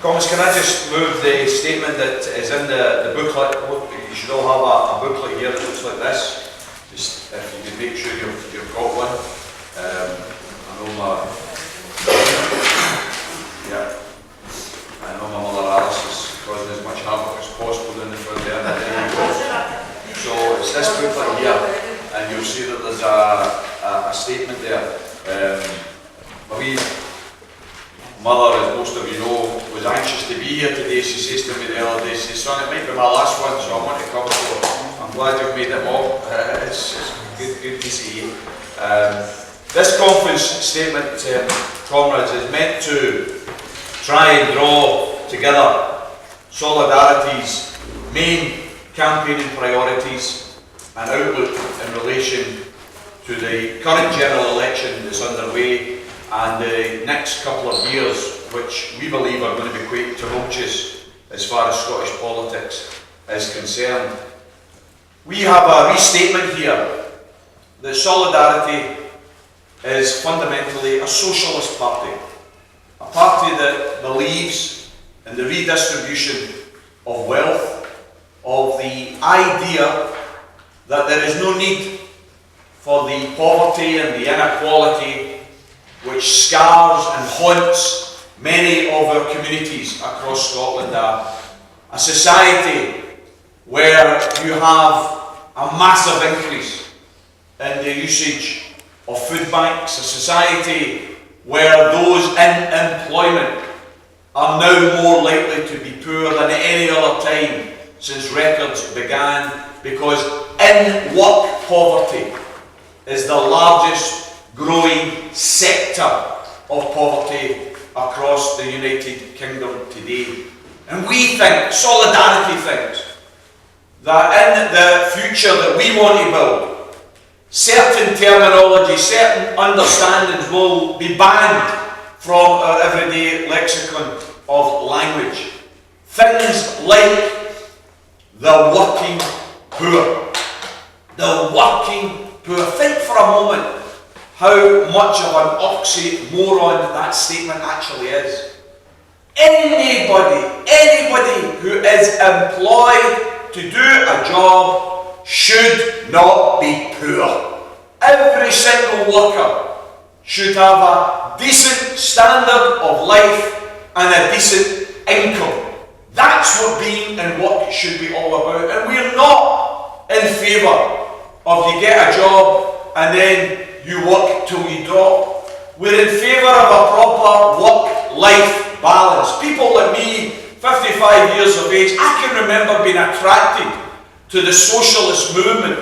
Thomas, can I just move the statement that is in the booklet? You should all have a booklet here that looks like this. Just if you can make sure you've got one. I know my mother Alice is causing as much havoc as possible in the front there. So it's this booklet here, and you'll see that there's a statement there. My wee mother, as most of you know, was anxious to be here today. She says to me the other day, she says, son, it might be my last one, so I want to come, so I'm glad you've made it all. It's good to see you. This conference statement, comrades, is meant to try and draw together Solidarity's main campaigning priorities and outlook in relation to the current general election that's underway and the next couple of years, which we believe are going to be quite tumultuous as far as Scottish politics is concerned. We have a restatement here that Solidarity is fundamentally a socialist party, a party that believes in the redistribution of wealth, of the idea that there is no need for the poverty and the inequality which scars and haunts many of our communities across Scotland. A society where you have a massive increase in the usage of food banks, a society where those in employment are now more likely to be poor than at any other time since records began, because in-work poverty is the largest growing sector of poverty across the United Kingdom today. And we think, Solidarity thinks, that in the future that we want to build, certain terminology, certain understandings will be banned from our everyday lexicon of language. Things like the working poor. The working poor. Think for a moment how much of an oxymoron that statement actually is. Anybody who is employed to do a job should not be poor. Every single worker should have a decent standard of life and a decent income. That's what being and work should be all about. And we're not in favour of you get a job and then you work till you drop. We're in favour of a proper work-life balance. People like me, 55 years of age, I can remember being attracted to the socialist movement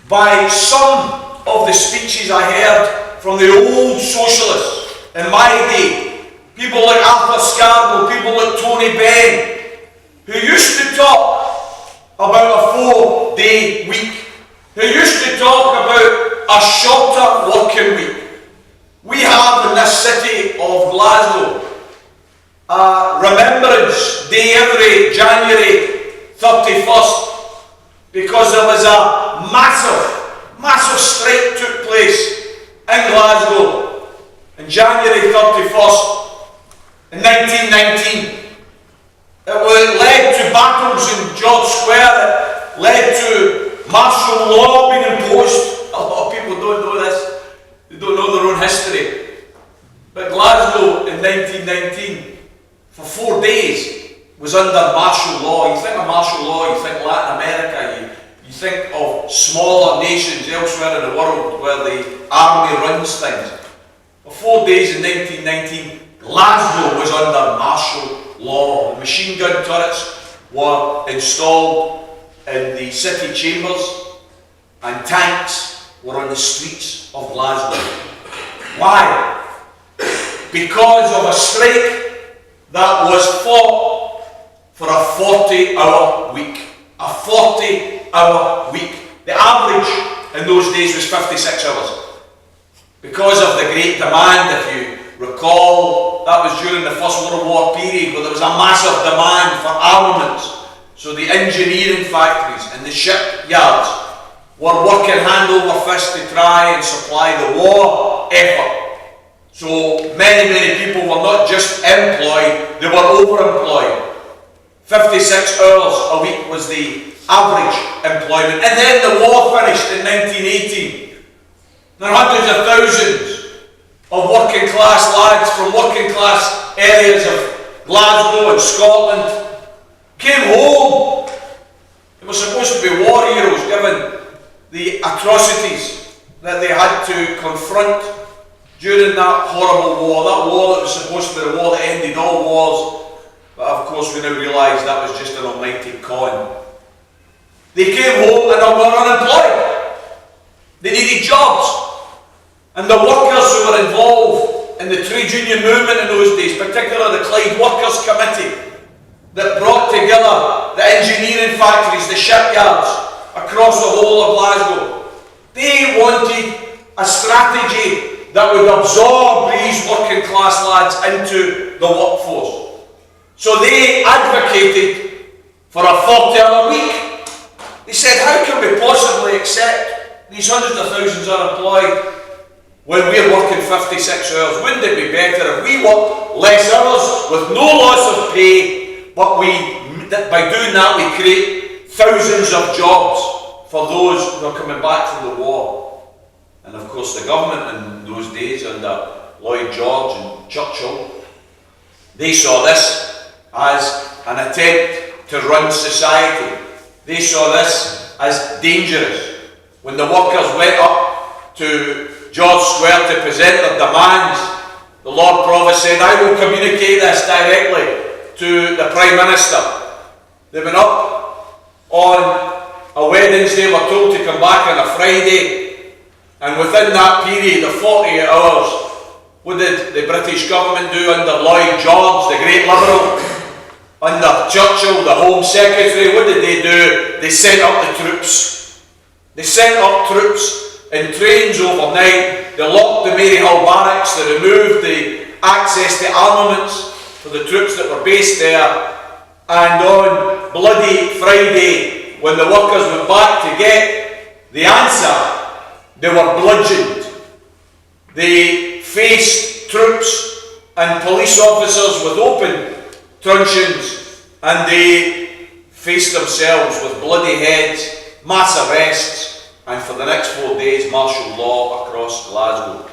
by some of the speeches I heard from the old socialists in my day. People like Arthur Scarborough, people like Tony Benn, who used to talk about a 4-day week, who used to talk about a shorter working week. We have in this city of Glasgow a Remembrance Day every January 31st because there was a massive strike took place in Glasgow on January 31st in 1919. It led to battles in George Square, it led to martial law being imposed. A lot of people don't know this, they don't know their own history. But Glasgow in 1919, for 4 days, was under martial law. You think of martial law, you think Latin America, you think of smaller nations elsewhere in the world where the army runs things. For 4 days in 1919, Glasgow was under martial law. The machine gun turrets were installed in the city chambers and tanks were on the streets of Glasgow. Why? Because of a strike that was fought for a 40-hour week. A 40-hour week. The average in those days was 56 hours. Because of the great demand, if you recall, that was during the First World War period where there was a massive demand for armaments. So the engineering factories and the shipyards were working hand over fist to try and supply the war effort. So many people were not just employed, they were overemployed. 56 hours a week was the average employment. And then the war finished in 1918. And hundreds of thousands of working class lads from working class areas of Glasgow and Scotland came home. They were supposed to be war heroes given the atrocities that they had to confront during that horrible war. That war that was supposed to be the war that ended all wars. But of course we now realise that was just an almighty con. They came home and were unemployed. They needed jobs. And the workers who were involved in the trade union movement in those days, particularly the Clyde Workers Committee, that brought together the engineering factories, the shipyards across the whole of Glasgow, they wanted a strategy that would absorb these working class lads into the workforce. So they advocated for a 40-hour week. They said, how can we possibly accept these hundreds of thousands unemployed when we're working 56 hours? Wouldn't it be better if we worked less hours with no loss of pay, but by doing that we create thousands of jobs for those who are coming back from the war? And of course the government in those days under Lloyd George and Churchill, they saw this as an attempt to run society. They saw this as dangerous. When the workers went up to George Square to present their demands, the Lord Provost said, I will communicate this directly to the Prime Minister. They went up on a Wednesday, were told to come back on a Friday, and within that period of 48 hours, what did the British government do under Lloyd George, the great Liberal? Under Churchill, the Home Secretary, what did they do? They sent up the troops. They sent up troops in trains overnight. They locked the Maryhill barracks. They removed the access to armaments for the troops that were based there. And on bloody Friday, when the workers went back to get the answer, they were bludgeoned. They faced troops and police officers with open truncheons, and they faced themselves with bloody heads, mass arrests, and for the next 4 days martial law across Glasgow.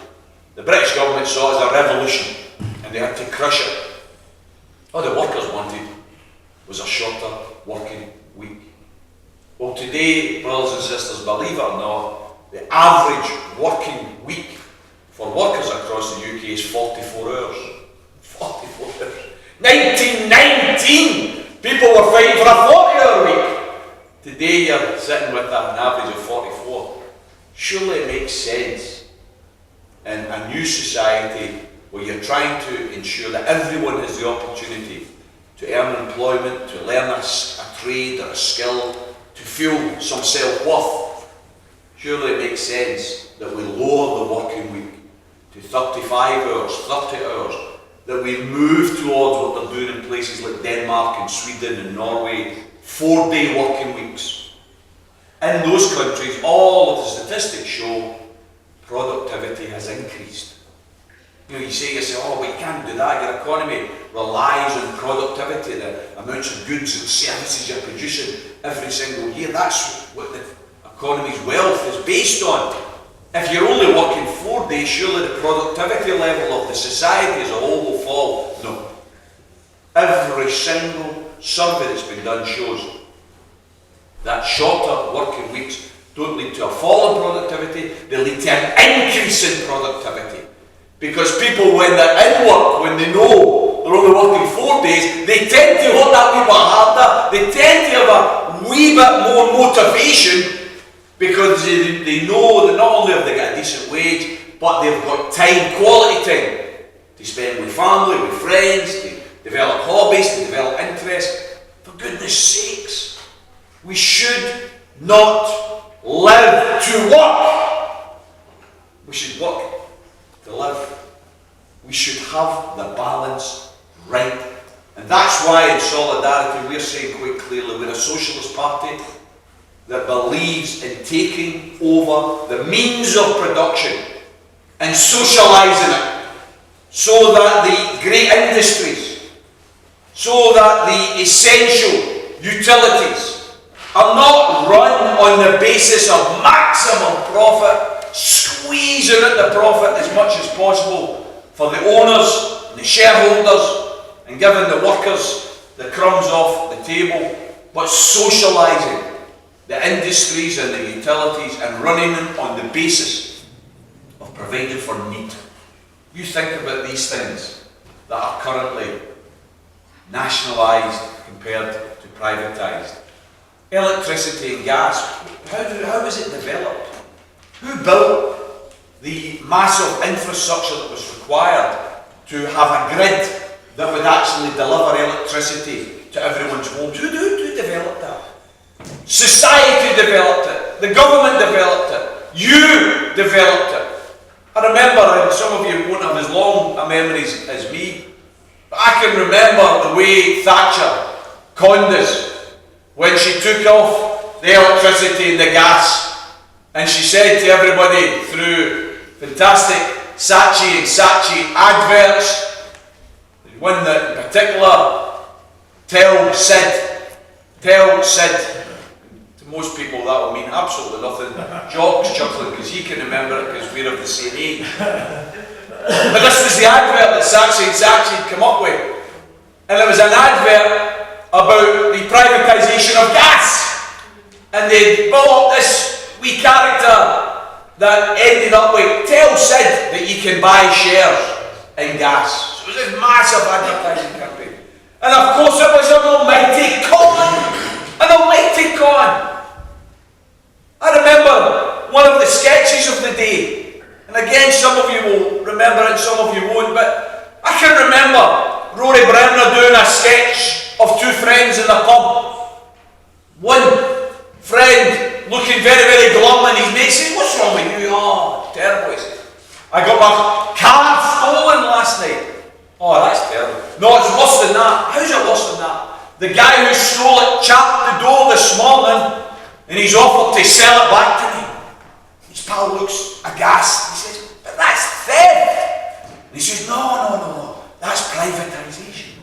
The British government saw it as a revolution, and they had to crush it. All the workers wanted was a shorter working week. Well, today, brothers and sisters, believe it or not, the average working week for workers across the UK is 44 hours. 44 hours. 1919, people were fighting for a 40-hour week. Today you're sitting with an average of 44. Surely it makes sense in a new society where you're trying to ensure that everyone has the opportunity to earn employment, to learn a trade or a skill, to feel some self-worth. Surely it makes sense that we lower the working week to 35 hours, 30 hours, that we move towards what they're doing in places like Denmark and Sweden and Norway, 4-day working weeks. In those countries, all of the statistics show productivity has increased. You know, you say oh, but you can't do that. Your economy relies on productivity, the amounts of goods and services you're producing every single year. That's what the economy's wealth is based on. If you're only working 4 days, surely the productivity level of the society as a whole will fall. No. Every single survey that's been done shows that shorter working weeks don't lead to a fall in productivity, they lead to an increase in productivity. Because people, when they're in work, when they know they're only working 4 days, they tend to work that wee bit harder, they tend to have a wee bit more motivation, because they know that not only have they got a decent wage, but they've got time, quality time, to spend with family, with friends, to develop hobbies, to develop interests. For goodness sakes, we should not live to work. We should work to live. We should have the balance right. And that's why in Solidarity we're saying quite clearly we're a socialist party that believes in taking over the means of production and socialising it so that the great industries, so that the essential utilities are not run on the basis of maximum profit, squeezing at the profit as much as possible for the owners and the shareholders, and giving the workers the crumbs off the table, but socialising the industries and the utilities and running them on the basis of providing for need. You think about these things that are currently nationalised compared to privatised. Electricity and gas, how was it developed? Who built the massive infrastructure that was required to have a grid that would actually deliver electricity to everyone's homes? Who developed that? Society developed it. The government developed it. You developed it. I remember, and some of you won't have as long a memories as me, but I can remember the way Thatcher conned us when she took off the electricity and the gas, and she said to everybody through fantastic Saatchi and Saatchi adverts, one that in particular, tell Sid. To most people that will mean absolutely nothing. Jock's chuckling because he can remember it because we're of the same age. But this was the advert that Saatchi and Saatchi had come up with. And it was an advert about the privatisation of gas. And they built up this wee character that ended up with, tell Sid that he can buy shares in gas. So it was this massive advertising campaign. And of course it was an almighty con. An almighty con. I remember one of the sketches of the day, and again some of you will remember it, some of you won't, but I can remember Rory Bremner doing a sketch of two friends in the pub. One friend looking very, very glum, and his mate saying, "What's wrong with you?" "Oh, terrible," he said. "I got my car stolen last night." "Oh, that's terrible." "No, it's worse than that." "How's it worse than that?" "The guy who stole it chapped the door this morning, and he's offered to sell it back to me." His pal looks aghast. He says, "But that's theft." And he says, No, that's privatisation.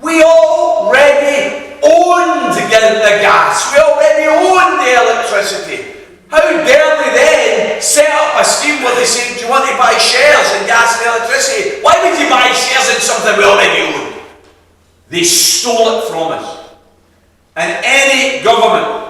We already owned the gas. We already owned the electricity. How dare they then set up a scheme where they say, "Do you want to buy shares in gas and electricity?" Why would you buy shares in something we already own? They stole it from us. And any government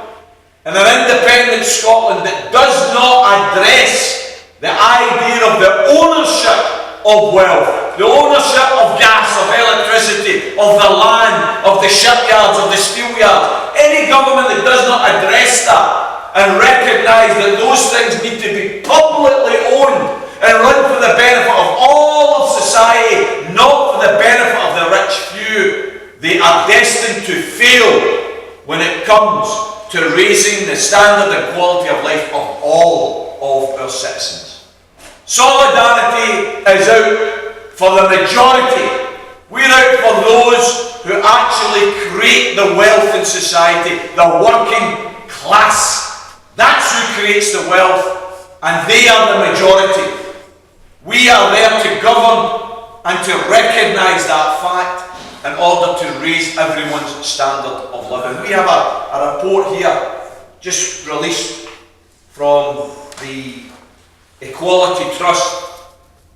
in an independent Scotland that does not address the idea of the ownership of wealth, the ownership of gas, of electricity, of the land, of the shipyards, of the steelyards, any government that does not address that and recognise that those things need to be publicly owned and run for the benefit of all of society, not for the benefit of the rich few, they are destined to fail when it comes to raising the standard and quality of life of all of our citizens. Solidarity is out for the majority. We're out for those who actually create the wealth in society, the working class. That's who creates the wealth, and they are the majority. We are there to govern and to recognise that fact in order to raise everyone's standard of living. We have a report here, just released from the Equality Trust.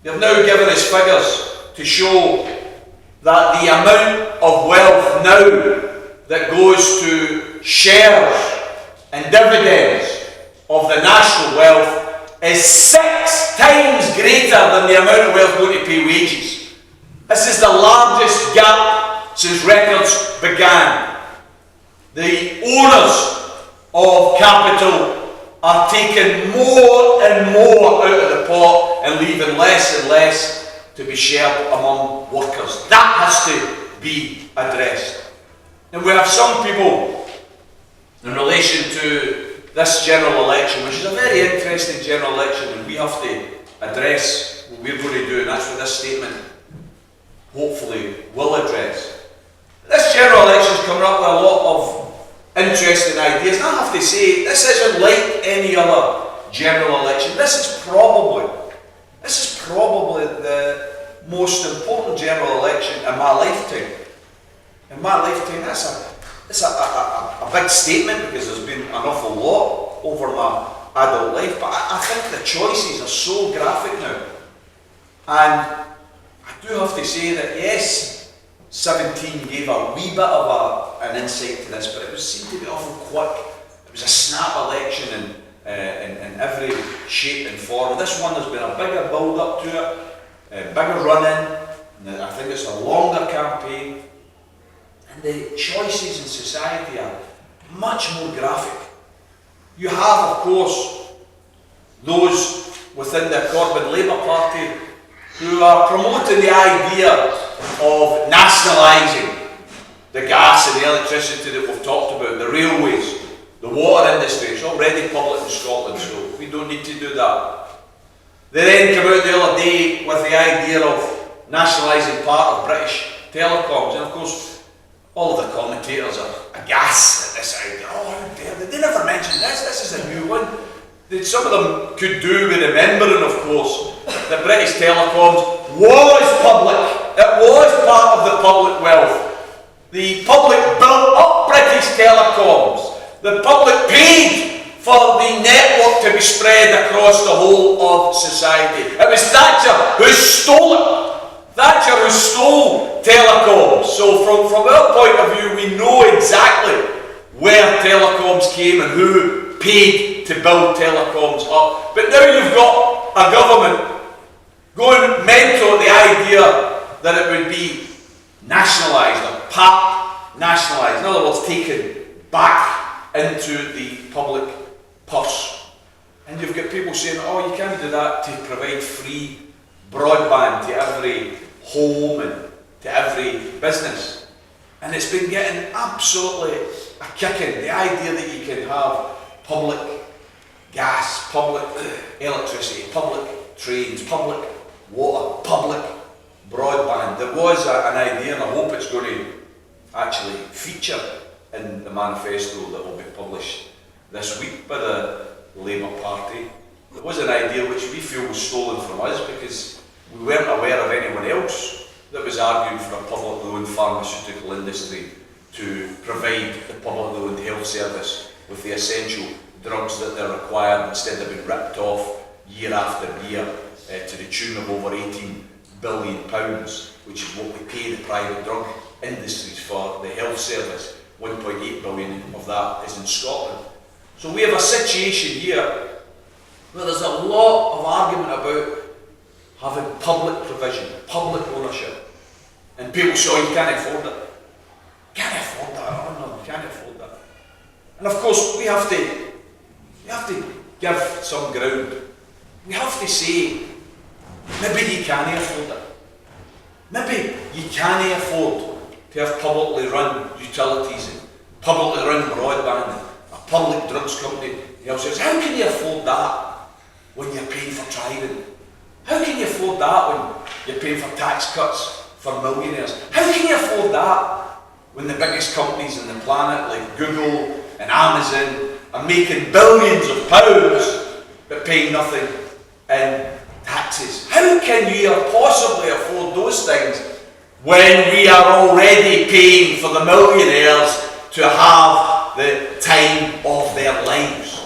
They've now given us figures to show that the amount of wealth now that goes to shares and dividends of the national wealth is 6 times greater than the amount of wealth going to pay wages. This is the largest gap since records began. The owners of capital are taking more and more out of the pot and leaving less and less to be shared among workers. That has to be addressed. And we have some people in relation to this general election, which is a very interesting general election, and we have to address what we're going to do, and that's what this statement hopefully will address. This general election is coming up with a lot of interesting ideas, and I have to say, this isn't like any other general election. This is probably most important general election in my lifetime. In my lifetime, it's a big statement because there's been an awful lot over my adult life, but I think the choices are so graphic now. And I do have to say that yes, 17 gave a wee bit of an insight to this, but it seemed to be awful quick. It was a snap election in every shape and form. This one, there's been a bigger build up to it, a bigger run-in, I think it's a longer campaign, and the choices in society are much more graphic. You have, of course, those within the Corbyn Labour Party who are promoting the idea of nationalising the gas and the electricity that we've talked about, the railways, the water industry. It's already public in Scotland, so we don't need to do that. They then came out the other day with the idea of nationalising part of British telecoms, and of course all of the commentators are aghast at this idea. Oh, how dare they? They never mentioned this. This is a new one. Some of them could do with remembering, of course, that British telecoms was public. It was part of the public wealth. The public built up British telecoms. The public paid for the network to be spread across the whole of society. It was Thatcher who stole it. Thatcher who stole telecoms. So from our point of view, we know exactly where telecoms came and who paid to build telecoms up. But now you've got a government going mental at the idea that it would be nationalised, or part nationalised. In other words, taken back into the public purse. And you've got people saying, oh, you can't do that to provide free broadband to every home and to every business. And it's been getting absolutely a kicking, the idea that you can have public gas, public electricity, public trains, public water, public broadband. There was an idea, and I hope it's going to actually feature in the manifesto that will be published this week by the Labour Party. There was an idea which we feel was stolen from us because we weren't aware of anyone else that was arguing for a publicly owned pharmaceutical industry to provide the publicly owned health service with the essential drugs that they're required instead of being ripped off year after year to the tune of over £18 billion, which is what we pay the private drug industries for the health service. 1.8 billion of that is in Scotland. So we have a situation here where there's a lot of argument about having public provision, public ownership. And people say, oh, you can't afford it. Can't afford that. Oh no, can't afford that. And of course we have to give some ground. We have to say, maybe you can't afford it. Maybe you can't afford to have publicly run utilities and publicly run broadband and a public drugs company. He also says, how can you afford that when you're paying for Trident? How can you afford that when you're paying for tax cuts for millionaires? How can you afford that when the biggest companies on the planet like Google and Amazon are making billions of pounds but paying nothing in taxes? How can you possibly afford those things when we are already paying for the millionaires to have the time of their lives?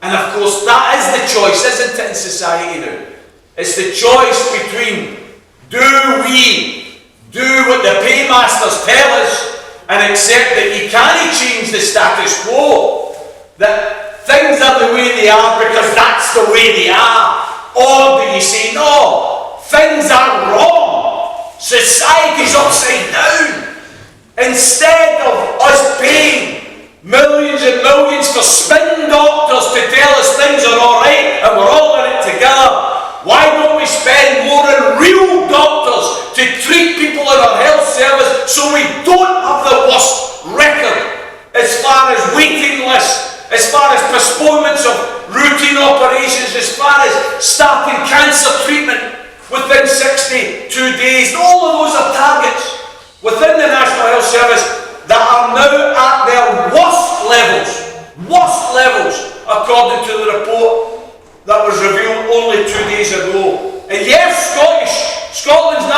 And of course that is the choice, isn't it, in society now? It's the choice between, do we do what the paymasters tell us and accept that you can't change the status quo, that things are the way they are because that's the way they are, or do you say, no, things are wrong, society's upside down. Instead of us paying millions and millions for spin doctors to tell us things are alright and we're all in it together, why don't we spend more on real doctors to treat people in our health service so we don't have the worst record as far as waiting lists, as far as postponements of routine operations, as far as starting cancer treatment within 62 days. All of those are targets within the National Health Service that are now at their worst levels, according to the report that was revealed only 2 days ago. And yes, Scotland's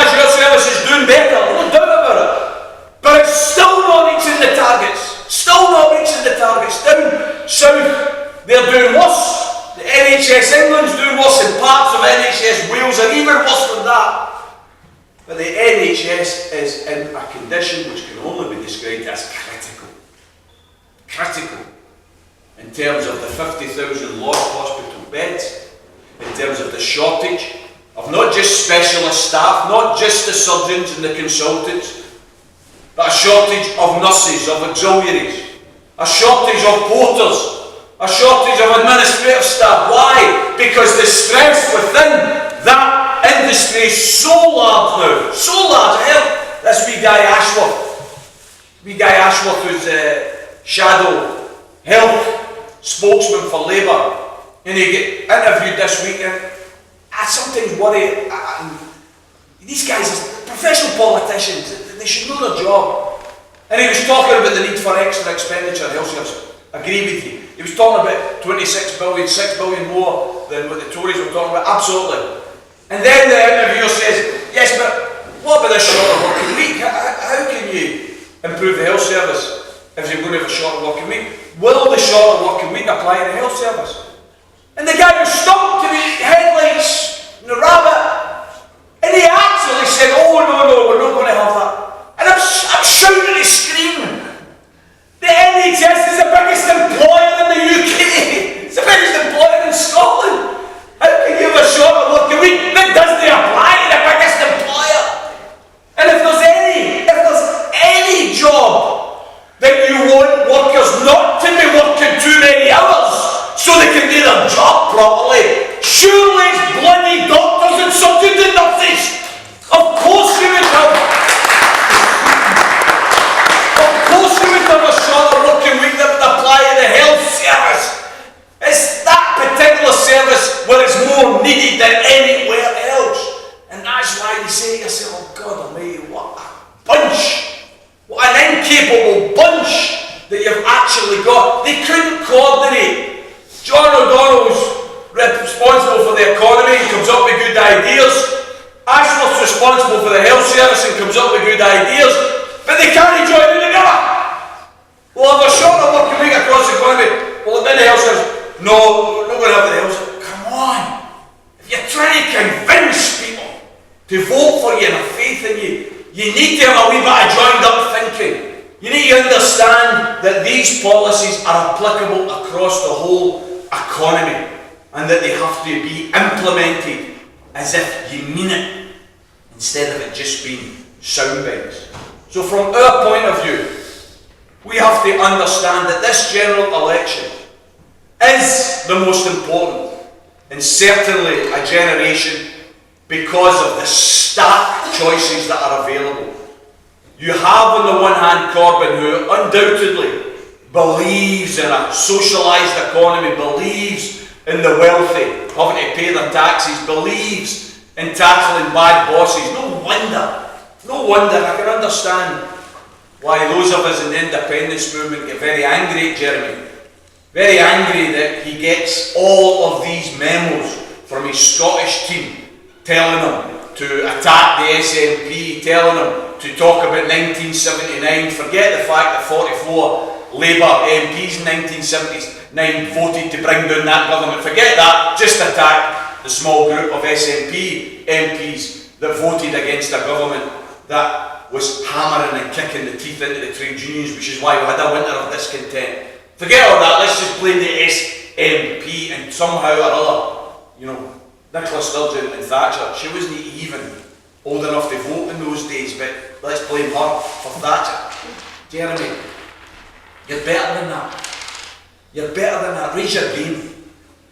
in a condition which can only be described as critical. Critical. In terms of the 50,000 lost hospital beds, in terms of the shortage of not just specialist staff, not just the surgeons and the consultants, but a shortage of nurses, of auxiliaries, a shortage of porters, a shortage of administrative staff. Why? Because the stress within that industry is so large now, so large. Hell, this wee guy Ashworth, who's shadow health spokesman for Labour, and he get interviewed this week, and I sometimes worry, these guys are professional politicians, they should know their job. And he was talking about the need for extra expenditure in health service. Agree with you. He was talking about 26 billion, 6 billion more than what the Tories were talking about. Absolutely. And then the interviewer says, yes, but what about this shorter working week? How can you improve the health service if you're going to have a shorter working week? Will the shorter working week apply in the health service? And the guy was stuck to the headlights in the rabbit. And he actually said, oh no, we're not going to have that. And I'm shouting and screaming. The NHS is the biggest employer in the UK. It's the biggest employer in Scotland. How can you have a shorter working week that doesn't apply to the biggest employer? And if there's any job that you want workers not to be working too many hours so they can do their job properly, surely it's bloody doctors and surgeons and nurses. Of course you would have. Of course you would have a shorter working week that would apply to the health service. It's that particular service where it's more needed than anywhere else. And that's why you say to yourself, oh God almighty, what a bunch. What an incapable bunch that you've actually got. They couldn't coordinate. John O'Donnell's responsible for the economy and comes up with good ideas. Ashworth's responsible for the health service and comes up with good ideas. But they can't join in together. We'll have a shorter working week across the economy. We'll have in the health service. No, we're not going to have the health service. Come on. If you're trying to convince people to vote for you and have faith in you, you need to have a wee bit of joined up thinking. You need to understand that these policies are applicable across the whole economy and that they have to be implemented as if you mean it instead of it just being sound bites. So from our point of view, we have to understand that this general election is the most important and certainly a generation because of the stark choices that are available. You have on the one hand Corbyn, who undoubtedly believes in a socialised economy, believes in the wealthy having to pay their taxes, believes in tackling bad bosses. No wonder, I can understand why those of us in the independence movement get very angry at Jeremy. Very angry that he gets all of these memos from his Scottish team telling him to attack the SNP, telling him to talk about 1979, forget the fact that 44 Labour MPs in 1979 voted to bring down that government, forget that, just attack the small group of SNP MPs that voted against a government that was hammering and kicking the teeth into the trade unions, which is why we had a winter of discontent. Forget all that, let's just blame the SNP and somehow or other, Nicola Sturgeon and Thatcher, she wasn't even old enough to vote in those days, but let's blame her for Thatcher. Jeremy, you're better than that. You're better than that. Raise your game.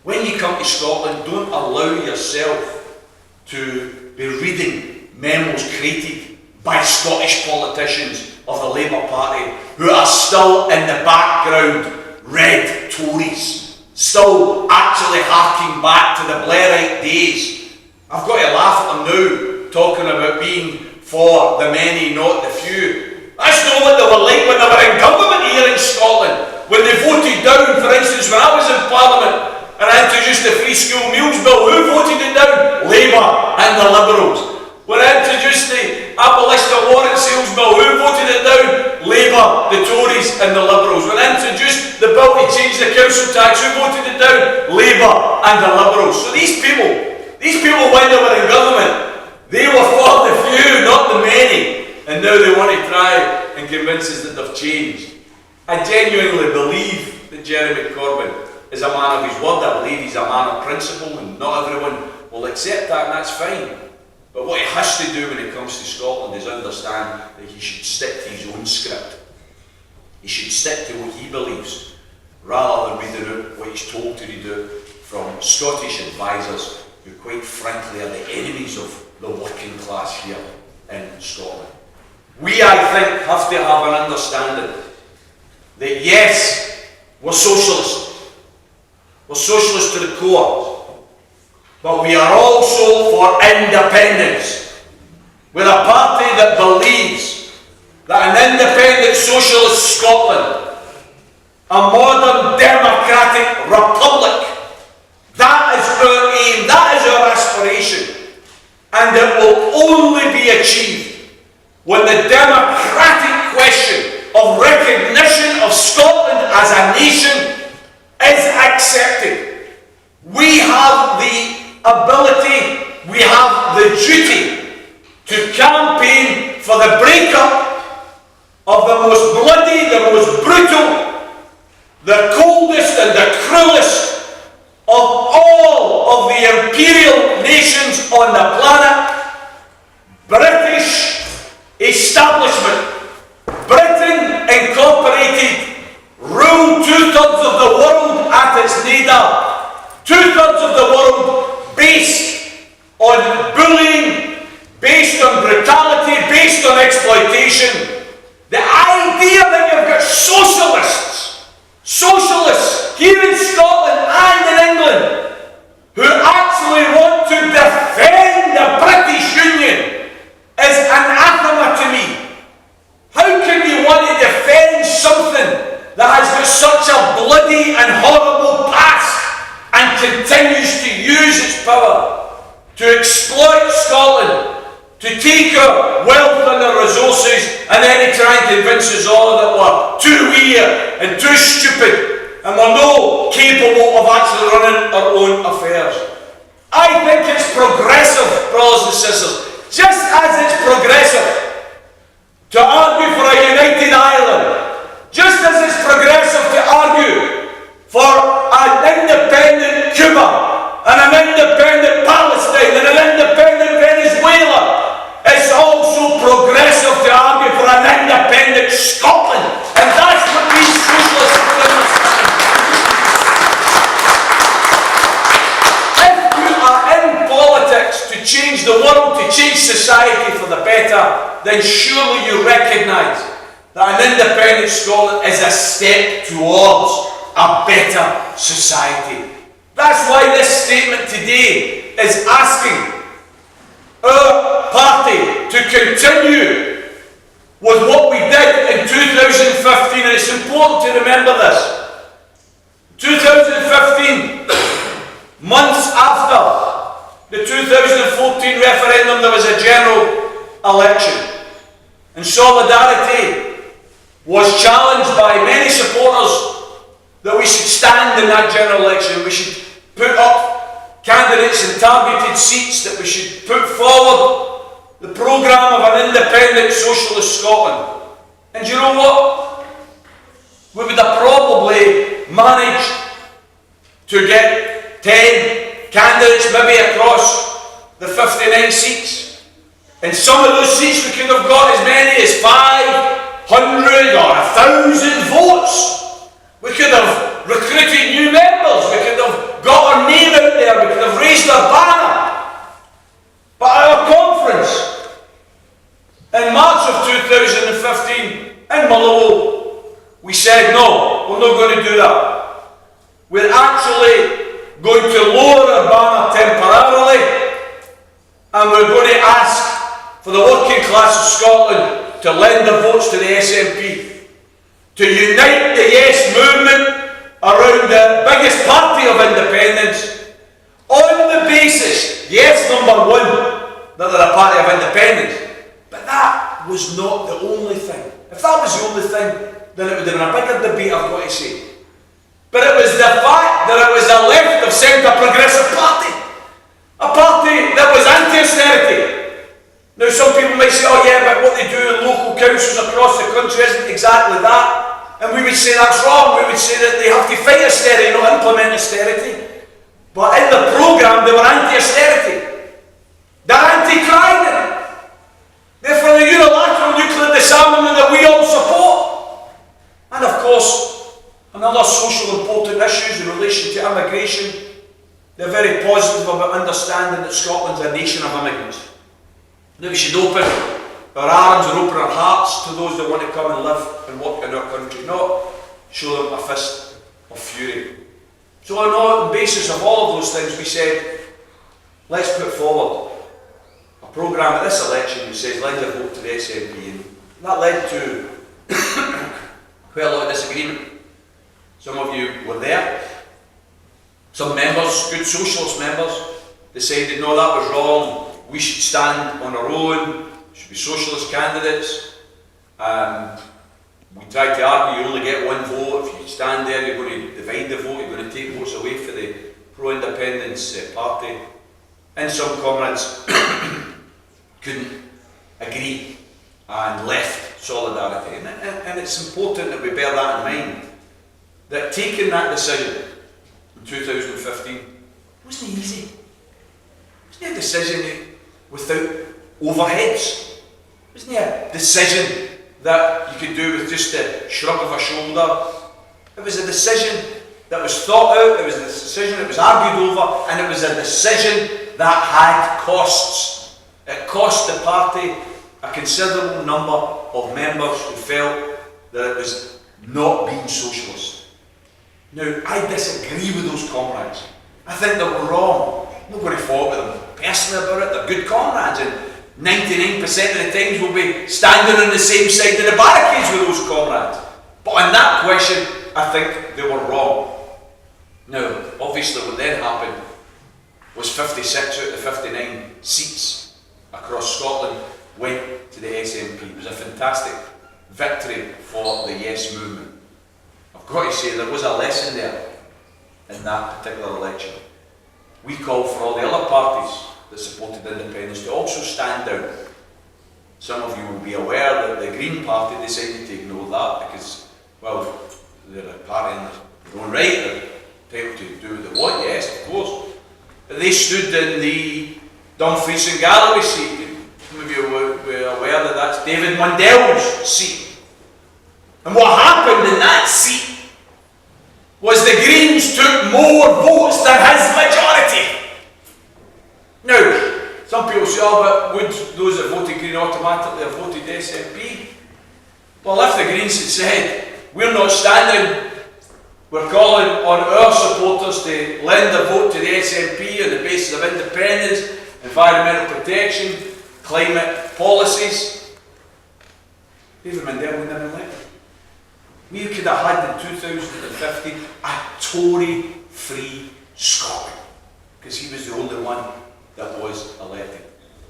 When you come to Scotland, don't allow yourself to be reading memos created by Scottish politicians of the Labour Party who are still in the background red Tories, still actually harking back to the Blairite days. I've got to laugh at them now, talking about being for the many, not the few. That's not what they were like when they were in government here in Scotland. When they voted down, for instance, when I was in Parliament and I introduced the free school meals bill, who voted it down? Labour and the Liberals. When I introduced the abolition of warrant sales bill, who voted it down? Labour, the Tories and the Liberals. When I introduced the bill to change the council tax, who voted it down? Labour and the Liberals. So these people when they were in government, they were for the few, not the many. and now they want to try and convince us that they've changed. I genuinely believe that Jeremy Corbyn is a man of his word. I believe he's a man of principle, and not everyone will accept that, and that's fine. But what he has to do when it comes to Scotland is understand that he should stick to his own script. He should stick to what he believes, rather than reading out what he's told to read out from Scottish advisers who quite frankly are the enemies of the working class here in Scotland. We, I think, have to have an understanding that yes, we're socialists. We're socialists to the core. But we are also for independence. We're a party that believes that an independent socialist Scotland, a modern democratic republic, that is our aim, that is our aspiration. And it will only be achieved when the democratic question of recognition of Scotland as a nation is accepted. We have the ability, we have the duty to campaign for the breakup of the most bloody, the most brutal, the coldest and the cruelest of all of the imperial nations on the planet, British establishment. Britain Incorporated ruled 2/3 of the world at its nadir. 2/3 of the world based on bullying, based on brutality, based on exploitation. The idea that you've got socialists here in Scotland and in England who actually want to defend the British Union is anathema to me. How can you want to defend something that has got such a bloody and horrible past and continues to use its power to exploit Scotland, to take our wealth and our resources, and then to try and convince us all that we're too weak and too stupid and we're not capable of actually running our own affairs? I think it's progressive, brothers and sisters, just as it's progressive to argue for a united Ireland, just as it's progressive to argue for an independent Cuba, and an independent Palestine, and an independent Venezuela. It's also progressive to argue for an independent Scotland, and that's what these socialists understand. If you are in politics to change the world, to change society for the better, then surely you recognise that an independent Scotland is a step towards a better society. That's why this statement today is asking our party to continue with what we did in 2015, and it's important to remember this. 2015, months after the 2014 referendum, there was a general election, and Solidarity was challenged by many supporters that we should stand in that general election, we should put up candidates in targeted seats, that we should put forward the programme of an independent socialist Scotland. And you know what? We would have probably managed to get 10 candidates maybe across the 59 seats. In some of those seats we could have got as many as 500 or 1,000 votes. We could have recruited new members, we could have got our name out there, we could have raised our banner. But at our conference in March of 2015 in Motherwell, we said no, we're not going to do that. We're actually going to lower our banner temporarily, and we're going to ask for the working class of Scotland to lend their votes to the SNP, to unite the Yes movement around the biggest party of independence, on the basis, yes, number one, that they're a party of independence. But that was not the only thing. If that was the only thing, then it would have been a bigger debate, I've got to say. But it was the fact that it was a left of centre progressive party, a party that was anti-austerity, Now some people might say, oh yeah, but what they do in local councils across the country isn't exactly that. And we would say that's wrong. We would say that they have to fight austerity, not implement austerity. But in the programme, they were anti-austerity. They're anti-crime. They're for the unilateral nuclear disarmament that we all support. And of course, another social important issues in relation to immigration. They're very positive about understanding that Scotland's a nation of immigrants. That we should open our arms and open our hearts to those that want to come and live and work in our country, not show them a fist of fury. So on the basis of all of those things, we said, let's put forward a programme at this election that says lend a vote to the SNP. And that led to quite a lot of disagreement. Some of you were there. Some members, good socialist members, decided no, that was wrong. We should stand on our own. Should be socialist candidates. We tried to argue you only get one vote. If you stand there, you're going to divide the vote. You're going to take votes away for the pro-independence party. And some comrades couldn't agree and left Solidarity. And it's important that we bear that in mind. That taking that decision in 2015 wasn't easy. It wasn't a decision without overheads. It wasn't a decision that you could do with just a shrug of a shoulder. It was a decision that was thought out, it was a decision that was argued over, and it was a decision that had costs. It cost the party a considerable number of members who felt that it was not being socialist. Now, I disagree with those comrades. I think they were wrong. I'm not going to fault with them personally about it. They're good comrades, and 99% of the times we'll be standing on the same side of the barricades with those comrades. But on that question, I think they were wrong. Now, obviously what then happened was 56 out of the 59 seats across Scotland went to the SNP. It was a fantastic victory for the Yes movement. I've got to say, there was a lesson there in that particular election. We called for all the other parties that supported independence to also stand down. Some of you will be aware that the Green Party decided to ignore that because, well, they're a party in their own right, they're entitled to do what they want, yes, of course. But they stood in the Dumfries and Galloway seat. Some of you were aware that that's David Mundell's seat. And what happened in that seat was the Greens took more votes than his majority. Now, some people say, oh, but would those that voted Green automatically have voted SNP? Well, if the Greens had said, we're not standing, we're calling on our supporters to lend a vote to the SNP on the basis of independence, environmental protection, climate policies, David Mundell would never elected. We could have had in 2015 a Tory-free Scotland, because he was the only one that was elected.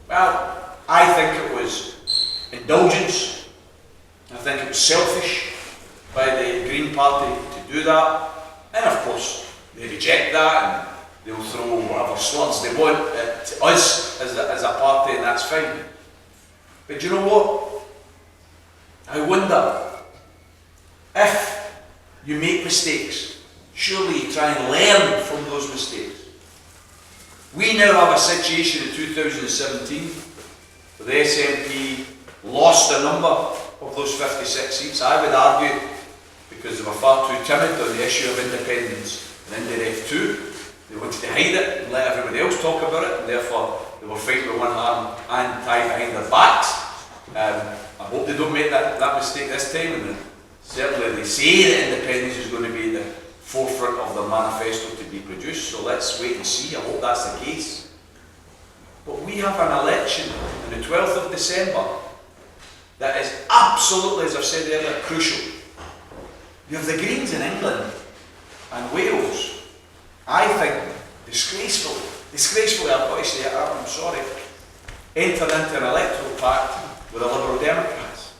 Well, I think it was indulgence. I think it was selfish by the Green Party to do that. And of course, they reject that and they'll throw whatever slurs they want at us as a party, and that's fine. But do you know what? I wonder if you make mistakes, surely you try and learn from those mistakes. We now have a situation in 2017 where the SNP lost a number of those 56 seats. I would argue because they were far too timid on the issue of independence and indirect too. They wanted to hide it and let everybody else talk about it, and therefore they were fighting with one arm and tied behind their backs. I hope they don't make that mistake this time, and certainly they say that independence is going to be the forefront of the manifesto to be produced, so let's wait and see. I hope that's the case. But we have an election on the 12th of December that is absolutely, as I've said earlier, crucial. You have the Greens in England and Wales, I think, disgracefully, I've got to say it, I'm sorry, entered into an electoral pact with the Liberal Democrats.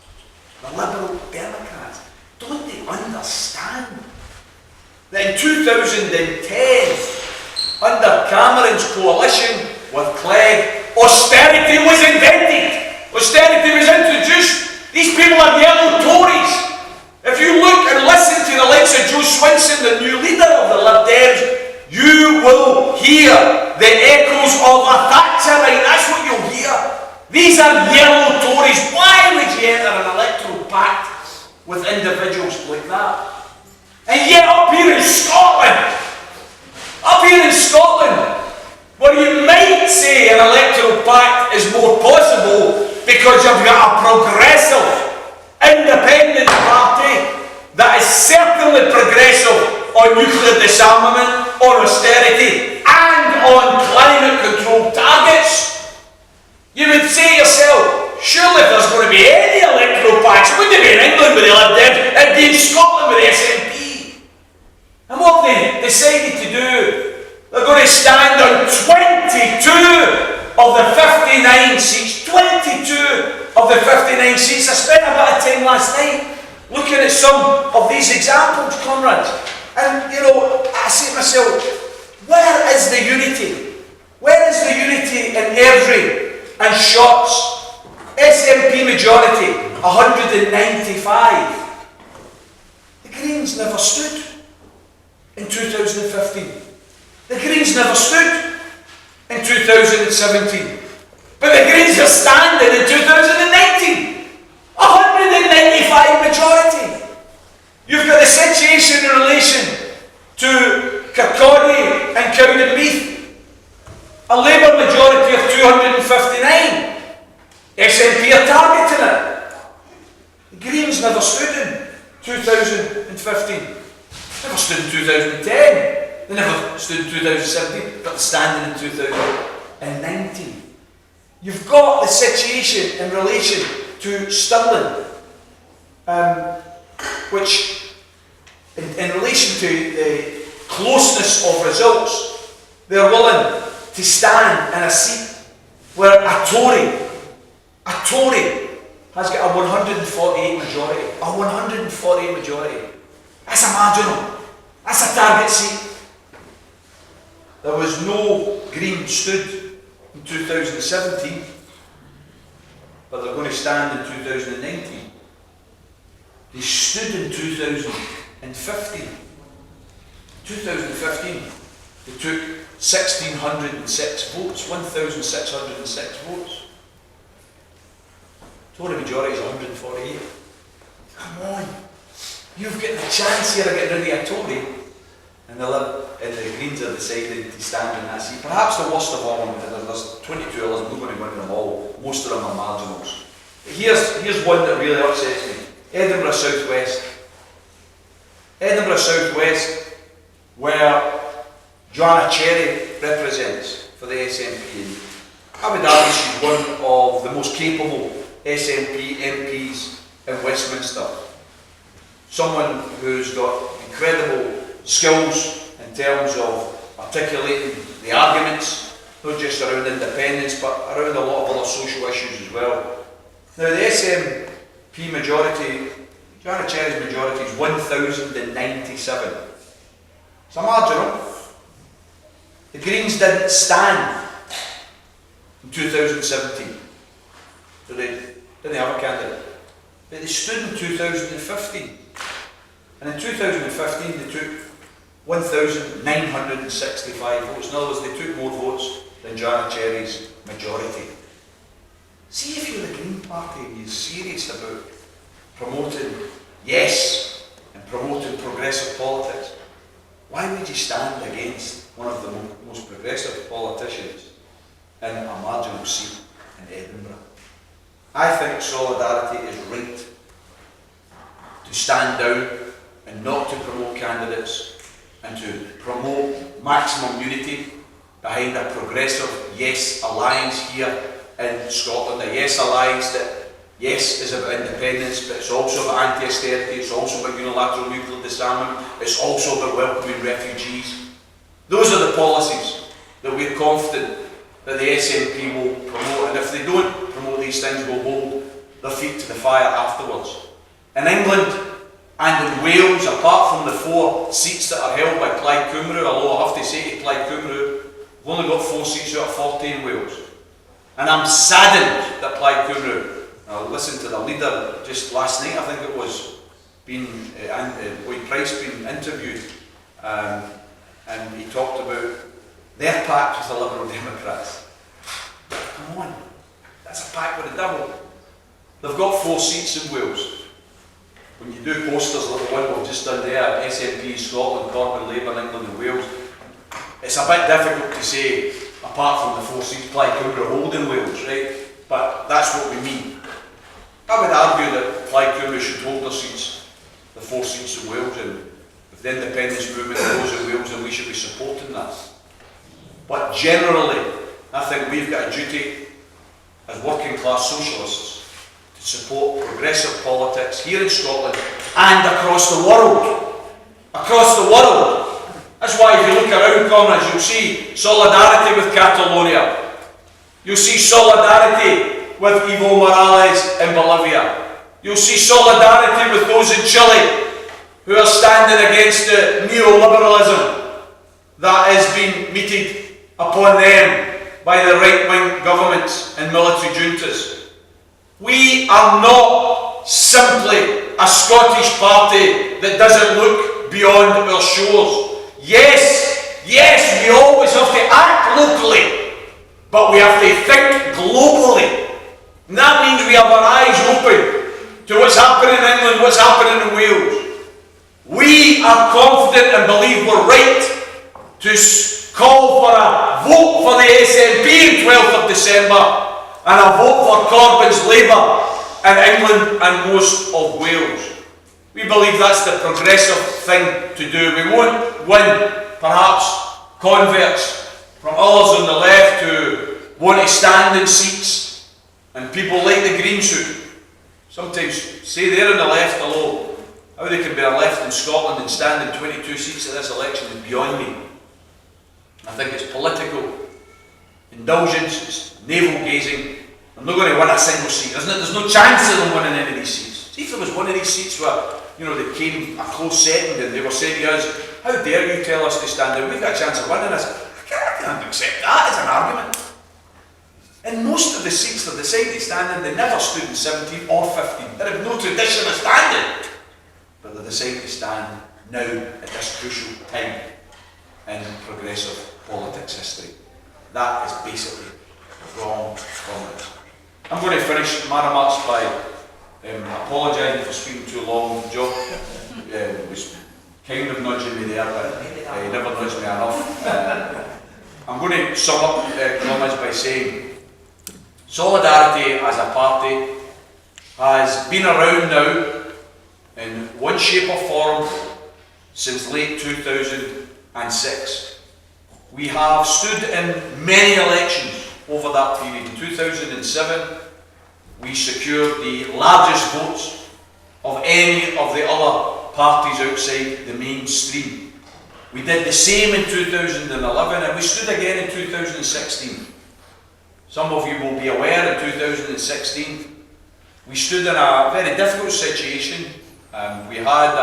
The Liberal Democrats, don't they understand that in 2010, under Cameron's coalition with Clegg, austerity was invented? austerity was introduced. These people are yellow Tories. If you look and listen to the likes of Joe Swinson, the new leader of the Lib Dems, you will hear the echoes of a Thatcherite. That's what you'll hear. These are yellow Tories. Why would you enter an electoral pact with individuals like that? And yet up here in Scotland, where you might say an electoral pact is more possible because you've got a progressive, independent party that is certainly progressive on nuclear disarmament, on austerity, and on climate control targets. You would say to yourself, surely if there's going to be any electoral pacts, it wouldn't be in England with the Lib Dems, it'd be in Scotland with the SNP. And what they decided to do, they're going to stand on 22 of the 59 seats. 22 of the 59 seats. I spent a bit of time last night looking at some of these examples, comrades. And, you know, I say to myself, where is the unity? Where is the unity in Airdrie and Shotts? SNP majority, 195. The Greens never stood in 2015. The Greens never stood in 2017. But the Greens are standing in 2019. 195 majority. You've got the situation in relation to Kirkcaldy and Cowdenbeath. A Labour majority of 259. SNP are targeting it. The Greens never stood in 2015. Never stood in 2010. They never stood in 2017, but they're standing in 2019. You've got the situation in relation to Stirling, which, in relation to the closeness of results, they're willing to stand in a seat where a Tory has got a 148 majority. A 148 majority. That's a marginal. That's a target seat. There was no Green stood in 2017, but they're going to stand in 2019. They stood in 2015. 2015, they took 1,606 votes, 1,606 votes. Tory majority is 148. Come on. You've got the chance here of getting rid of a Tory, and the Greens are deciding to stand in that seat. Perhaps the worst of all, there's 22 others, I'm not going to win them all. Most of them are marginals. But here's one that really upsets me. Edinburgh South West. Edinburgh South West, where Joanna Cherry represents for the SNP. I would argue she's one of the most capable SNP MPs in Westminster. Someone who's got incredible skills in terms of articulating the arguments, not just around independence, but around a lot of other social issues as well. Now the SNP majority, Joanna Cherry's majority is 1,097. It's a marginal. The Greens didn't stand in 2017, so they didn't have a candidate. But they stood in 2015. And in 2015 they took 1,965 votes. In other words, they took more votes than Joanna Cherry's majority. See, if you're the Green Party and you're serious about promoting yes and promoting progressive politics, why would you stand against one of the most progressive politicians in a marginal seat in Edinburgh? I think solidarity is right to stand down and not to promote candidates and to promote maximum unity behind a progressive yes alliance here in Scotland. A yes alliance that, yes, is about independence, but it's also about anti-austerity, it's also about unilateral nuclear disarmament, it's also about welcoming refugees. Those are the policies that we're confident that the SNP will promote, and if they don't promote these things, we'll hold their feet to the fire afterwards. In England and in Wales, apart from the 4 seats that are held by Plaid Cymru, although I have to say to Plaid Cymru, we've only got 4 seats out of 40 in Wales. And I'm saddened that Plaid Cymru I listened to the leader just last night, I think it was, Lloyd Price being interviewed, and he talked about their pact with the Liberal Democrats. Come on, that's a pact with the devil. They've got 4 seats in Wales. When you do posters like the one we've just done there, SNP, Scotland, Corbyn, Labour, England and Wales, it's a bit difficult to say, apart from the 4 seats Plaid Cymru hold in Wales, right? But that's what we mean. I would argue that Plaid Cymru should hold their seats, the 4 seats in Wales, and if the independence movement goes in Wales, then we should be supporting that. But generally, I think we've got a duty as working class socialists to support progressive politics here in Scotland and across the world. Across the world. That's why if you look around, comrades, you'll see solidarity with Catalonia. You'll see solidarity with Evo Morales in Bolivia. You'll see solidarity with those in Chile who are standing against the neoliberalism that is being meted upon them by the right-wing governments and military juntas. We are not simply a Scottish party that doesn't look beyond our shores. Yes, we always have to act locally, but we have to think globally. And that means we have our eyes open to what's happening in England, what's happening in Wales. We are confident and believe we're right to call for a vote for the SNP on 12th of December and a vote for Corbyn's Labour in England and most of Wales. We believe that's the progressive thing to do. We won't win, perhaps, converts from others on the left who want to stand in seats, and people like the green suit. Sometimes say they're on the left alone. How they can be on the left in Scotland and stand in 22 seats at this election is beyond me. I think it's political indulgence, it's navel-gazing. They're not going to win a single seat, isn't it? There's no chance of them winning any of these seats. See if there was one of these seats where, you know, they came a close second and they were saying to us, how dare you tell us to stand there? We've got a chance of winning this. I can't accept that as an argument. In most of the seats they decided to stand in, they never stood in 17 or 15. They have no tradition of standing. But they decided to stand now at this crucial time in progressive politics history. That is basically wrong comments. I'm going to finish my remarks by apologising for speaking too long. Joe was kind of nudging me there, but he never nudged me enough. I'm going to sum up comments by saying Solidarity as a party has been around now in one shape or form since late 2006. We have stood in many elections over that period. In 2007, we secured the largest votes of any of the other parties outside the mainstream. We did the same in 2011 and we stood again in 2016. Some of you will be aware in 2016 we stood in a very difficult situation. We had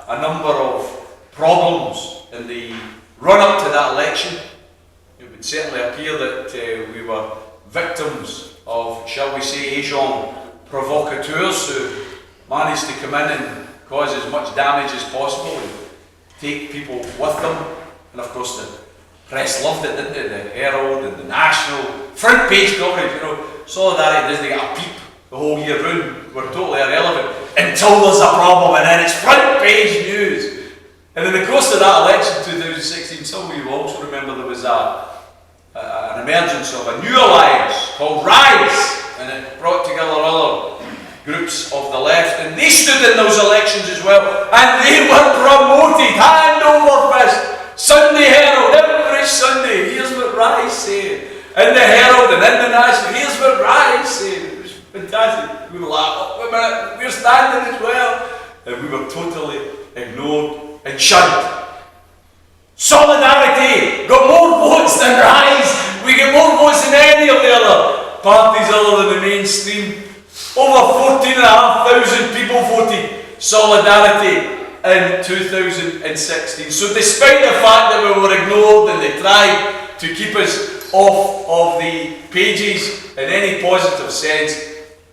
a number of problems in the run-up to that election. It would certainly appear that we were victims of, shall we say, agents provocateurs who managed to come in and cause as much damage as possible and take people with them. And of course the press loved it, didn't they? The Herald and the National, front page coverage, you know. Solidarity doesn't get a peep the whole year round. We're totally irrelevant until there's a problem and then it's front page news. And in the course of that election 2016, some of you will also remember there was an emergence of a new alliance called RISE, and it brought together other groups of the left, and they stood in those elections as well, and they were promoted hand over fist. Sunday Herald, every Sunday, here's what RISE said. In the Herald and in the National, here's what RISE said. It was fantastic. We were like, oh, wait a minute, we're standing as well. And we were totally ignored and shunned. Solidarity got more votes than RISE. We get more votes than any of the other parties other than the mainstream. Over 14,500 people voted Solidarity in 2016. So despite the fact that we were ignored and they tried to keep us off of the pages in any positive sense,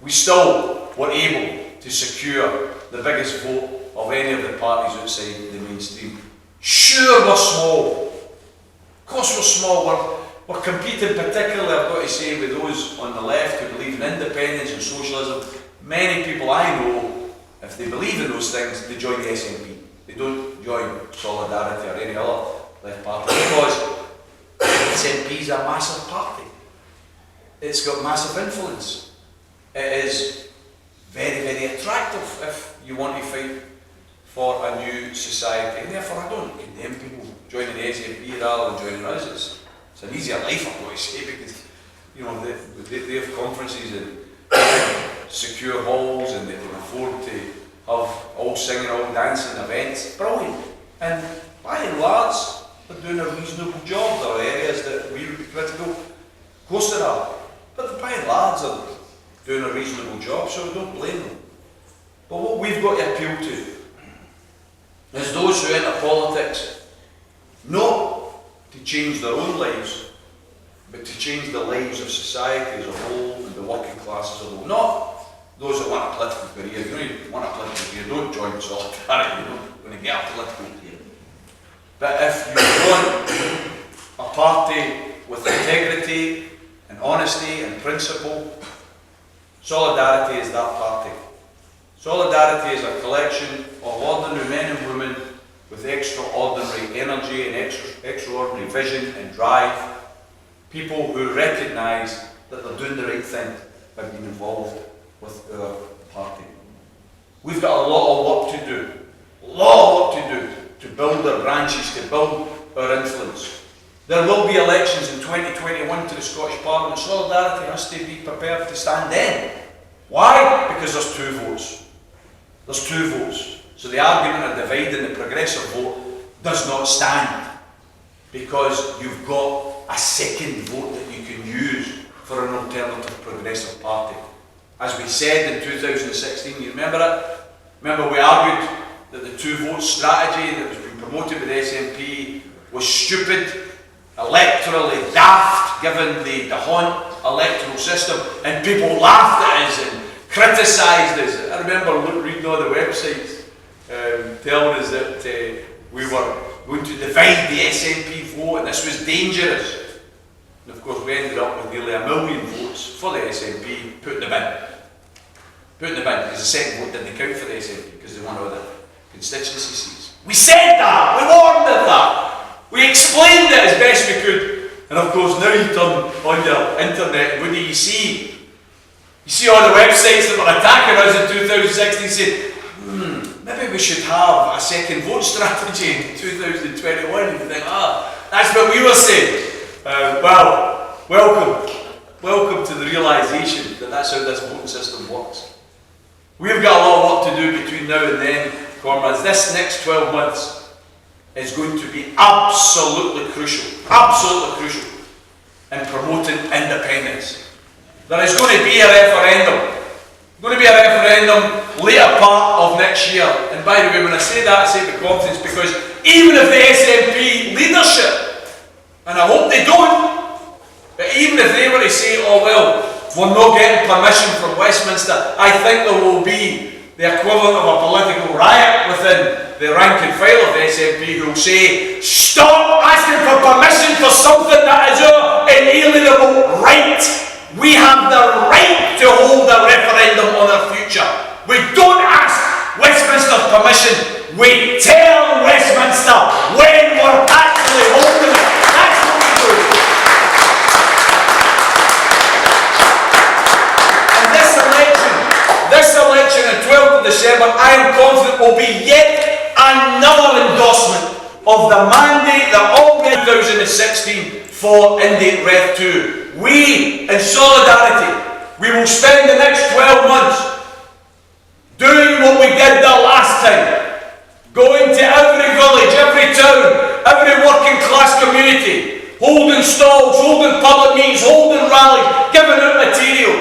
we still were able to secure the biggest vote of any of the parties outside the mainstream. Sure, we're small. Of course we're small. We're competing particularly, I've got to say, with those on the left who believe in independence and socialism. Many people I know, if they believe in those things, they join the SNP. They don't join Solidarity or any other left party, because the SNP is a massive party. It's got massive influence. It is very, very attractive if you want to fight for a new society. And therefore I don't condemn people joining the SNP rather than joining us. It's an easier life, I've got to say, because you know they have conferences and secure halls, and they can afford to have all singing, all dancing events. Brilliant. And by and large, they're doing a reasonable job. There are areas that we would be critical. Of course there are. But by and large, they're doing a reasonable job, so don't blame them. But what we've got to appeal to is those who enter politics not to change their own lives, but to change the lives of society as a whole and the working class as a whole. Not those that want a political career. If you want a political career, don't join Solidarity. You're not going to get a political career. But if you want a party with integrity and honesty and principle, Solidarity is that party. Solidarity is a collection of ordinary men and women with extraordinary energy and extraordinary vision and drive. People who recognise that they're doing the right thing by being involved with our party. We've got a lot of work to do. To build our branches, to build our influence. There will be elections in 2021 to the Scottish Parliament. Solidarity has to be prepared to stand then. Why? Because there's two votes. There's two votes. So the argument of dividing the progressive vote does not stand, because you've got a second vote that you can use for an alternative progressive party. As we said in 2016, you remember it? Remember we argued that the two vote strategy that was being promoted by the SNP was stupid, electorally daft, given the Hunt electoral system, and people laughed at us and criticised us. I remember reading all the websites telling us that we were going to divide the SNP vote and this was dangerous. And of course we ended up with nearly 1 million votes for the SNP, put in the bin. Put in the bin, because the second vote didn't count for the SNP because they won all the constituency seats. We said that! We warned of that! We explained it as best we could. And of course now you turn on your internet and what do you see? You see all the websites that were attacking us in 2016 saying, maybe we should have a second vote strategy in 2021. And you think, that's what we were saying. Well, welcome to the realisation that that's how this voting system works. We've got a lot of work to do between now and then, comrades. This next 12 months is going to be absolutely crucial in promoting independence. There is going to be a referendum. Going to be a referendum later part of next year. And by the way, when I say that, I say it with confidence, because even if the SNP leadership, and I hope they don't, but even if they were to say, oh well, we're not getting permission from Westminster, I think there will be the equivalent of a political riot within the rank and file of the SNP who will say, stop asking for permission for something that is our inalienable right. We have the right to hold a referendum on our future. We don't ask Westminster's permission. We tell Westminster when we're actually holding it. That's what we do. And this election on 12th of December, I am confident will be yet another endorsement of the mandate that all 2016 for Indy Rev 2. We, in Solidarity, we will spend the next 12 months doing what we did the last time. Going to every village, every town, every working class community, holding stalls, holding public meetings, holding rallies, giving out material.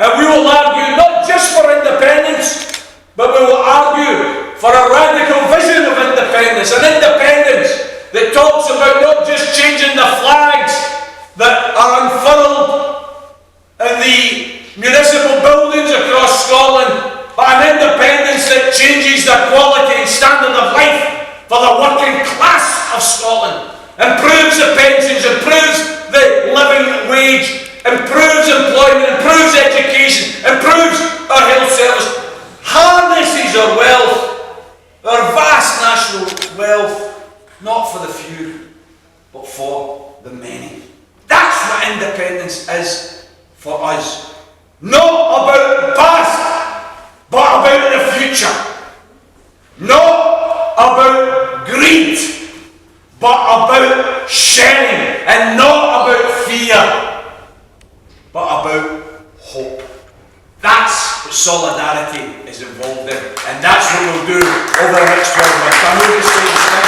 And we will argue not just for independence, but we will argue for a radical vision of independence, an independence that talks about not just changing the flags that are unfurled in the municipal buildings improves employment, improves education, improves our health service, harnesses our wealth, our vast national wealth, not for the few, but for the many. That's what independence is for us. Not about the past, but about the future. Not about greed, but about sharing, and not about fear, but about hope. That's what solidarity is involved in, and that's what we'll do over the next 12 months. I know this